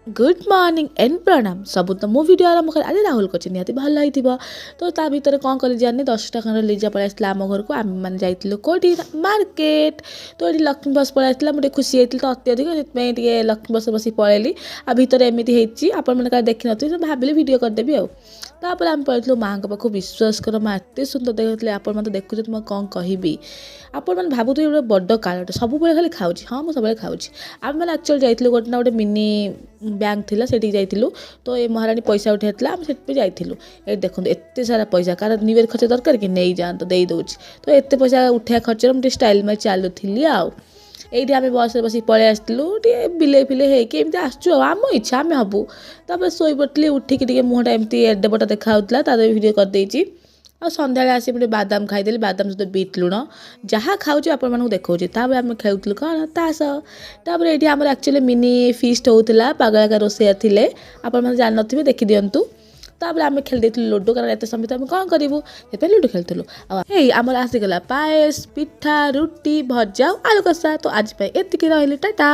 Good morning and प्रणाम सब तो मो वीडियो आरंभ कर आज राहुल को निहाती भल होइथिबो तो ता भीतर कौन कली जानी 10टा खंड लीजा पळै आसला आम घर को आम माने जाइतिलो कोठी मार्केट तो ये लक्ष्मी बस पळै आसला मुटे खुशी हेतिल तो अत्यधिक सेतमे टिके लक्ष्मी बस बसी पळैली आ भीतर एमिति हेछि आपण माने का देखि नथि तो भाबिले वीडियो कर देबी आ तापर आम पळैथिलो माँ के पाखु विश्वास कर माँ एते सुंदर देखले आपण मते देखुछत म कौन कहबी आपण माने भाबुथि गोटे बड्ड कालटे सब बेले खाली खाउछि हां म सब बेले खाउछि आम माने एक्चुअली जाइतिलो गोटे ना गोटे मिनी बैंक थिला सेठी जाइतिलु तो ये महारानी पैसा उठेतला हम सेठ पे जाइतिलु ए देखो एते सारा पैसा कार निवेर खर्च दरकार कि नहीं जान तो देई दोछि तो एते पैसा उठा खर्च हम स्टाइल में चालुथिली आ एइठी आमे बस बसी पळे आस्तिलु टिके बिले फिले हे कि एमती आसचु आम इच्छा आमे हबु तापर सोई पड़तली उठिक टिके मुहटा एमती एडे बटा देखा होतला तादे वीडियो कर देइछि आ संध्याळे आसी पुणी बादाम खाइदेली बादाम सहित बीट लुण जहाँ खाऊँ आपण मानक देखा तापर आम खेलुलु कौन तास तापर ये आम एक्चुअली मिनी फिस्ट होता पागला रोसैया थे आपण जान थे देखी दिंतु तापर आम खेल लुडो कारण एत समय तो आम कौन करूँ से लुडो खेलुलु आमर आसीगला पायस पिठा रुटी भजा आलू कषा तो आज एतिक रही टाटा।